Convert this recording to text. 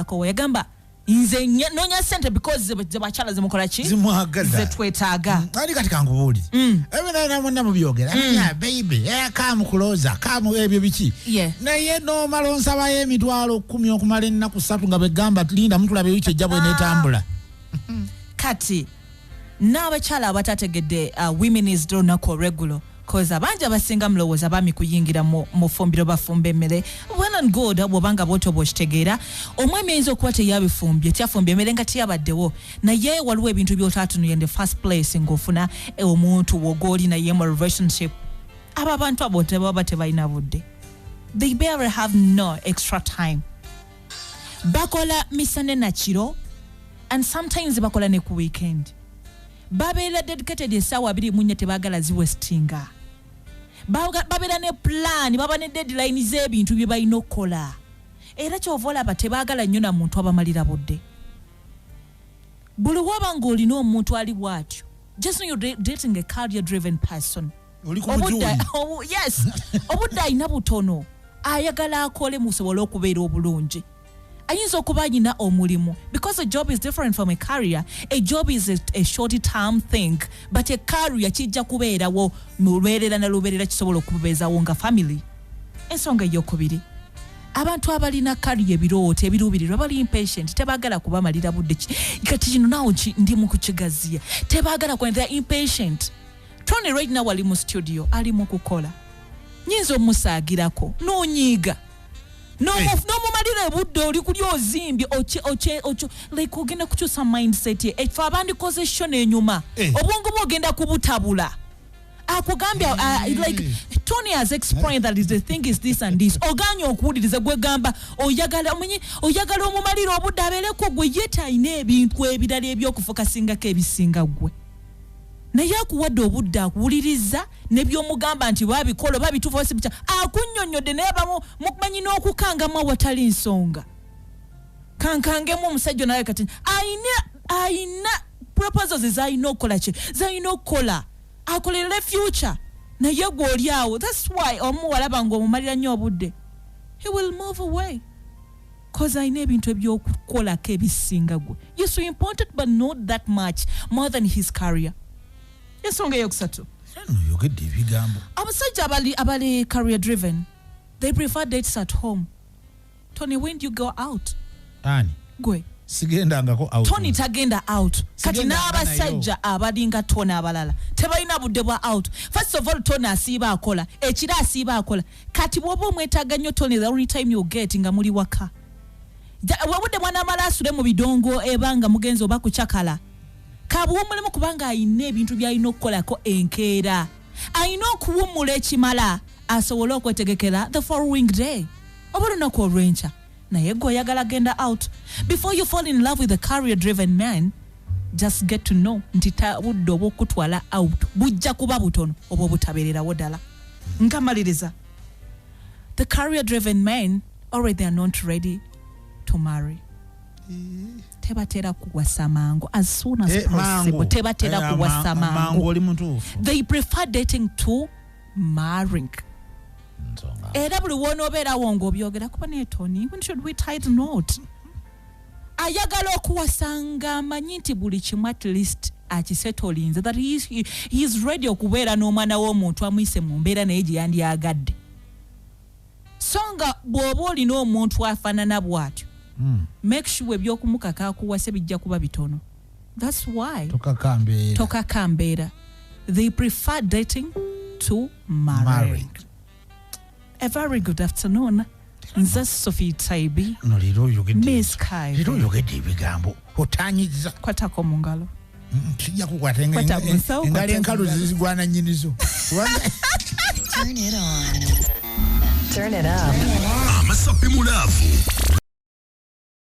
akawa yagamba nze nonya sente because ze bachala zimukola ki zimuhagaza twetaaga ali katika ngubuli ebina na mwana mubyogera ya baby come closer come ebyo biki naye no malonsa ba emitwalo 10 okumala ennaku 3 nga begamba linda mtu labe wiche jabo enetambula kati n'abachala abatategedde women is donako regular cause abanja basinga mlowooza bami kuyingira mu fumbiro bafumba emmere well and good bwobanga boto bwokitegeera omwami ayinza okuba teyabifumbye tyafumbye emmere nga tiyabaddewo naye waliwo ebintu by'otaatunuye in the first place ng'ofuna omuntu wogooli naye mu relationship abo abantu abo tebaba tebalina budde they barely have no extra time bakola misane na kiro and sometimes bakola ne ku weekend babela dedicated esawa 2 tebagala ziwestinga babela ne plan baba ne deadline z'ebintu bye balina okukola era kyovola batebagala nnyo na muntu abamalira budde buli waba ng'olina omuntu ali bw'atyo just when you're dating a career driven person yes obudde alina butono ayagala akole musobole okubeera obulungi ayinza okuba nyina omulimu because a job is different from a career. A job is a short term thing but a career kijja kubeerawo n'olubeerera n'olubeerera kisobola okubeezawo nga family. Ensonga ey'okubiri abantu abalina career ebirooto ebiruubirirwa bali impatient tebagala kubamalira budde kati kino nawo ndi mu kukigaziya tebagala kuba they're impatient. Tony right now ali mu studio ali mu kukola nyinza omusaagirako n'onyiiga no mumalire budde oli kuli ozimbye oche like ogenda kukyusa mindset ye efa abandikoze shone enyuma obwongo bwogenda kubutabula akugambya like Tony has explained that the thing is this and this oganya okuwuliriza gwe gamba oyagala omumalire obudde abeereko gwe yeta ine ebintu ebirala ebyokufokasinga ebisinga gwe naye akuwadde obudde akuwuliriza nebyomugamba nti babikola babitufuose bicha akunnyonnyodde naye bamu mukumanyi n'okukangama watali nsonga kankangemu omusajja naye kati ayina proposals ezalina okukola ki zalina okukola akolere future naye gw'oli awo. That's why omuwala bange omumalira nnyo obudde he will move away cause ayina ebintu ebyokukolako ebisinga gwe. You're so important but not that much more than his career. Ensonga eyokusatu yogedde ebigambo abasajja abali career driven they prefer dates at home. Tony, when do you go out? Ani gwe sigendangako out. Tony tagenda out kati n'abasajja abalinga Tony abalala tebalina budde bwa out. First of all Tony asiiba akola ekira asiiba akola kati bw'oba omwetaaga nnyo Tony the only time you get nga muli waka wabudde mwana amala asule mu bidongo ebanga mugenzi oba kucakala kabuwumulemu kubanga ayina ebintu by'alina okukolako enkeera ayina okuwummula ekimala asobole okwetegekera the following day oba olunaku olw'enkya naye gwe oyagala genda out. Before you fall in love with a career driven man just get to know nti budde obw'okutwala out bujja kuba butono oba obutabeererawo ddala. Nkamaliriza the career driven men already they are not ready to marry. Tebatera kuwasa mango as soon as possible. Tebatera kuwasa mango. They prefer dating to marrying. Era buli wona obeera wongo byogera kuba ne Tony when should we tie the knot? Ayagala okuwasanga amanyi nti buli kimu at least akisetolinze that he is ready okubeera n'omwana w'omuntu amuyise mu mbeera naye gye yandyagadde. Songa bw'oba olina omuntu afaanana bw'atyo make sure ebyokumukaka akuwase bijja kuba bitono. That's why toka kambeera they prefer dating to marrying. A very good afternoon. Nze Sophie TEBI. No lero yogedde. Miss Kai. Lero yogedde ebigambo. Otanyiza. Kwatako mu ngalo. Kijja kukwata engalo enkalu zizigwana nnyinizo. Turn it on. Turn it up. Amasapi mulavu.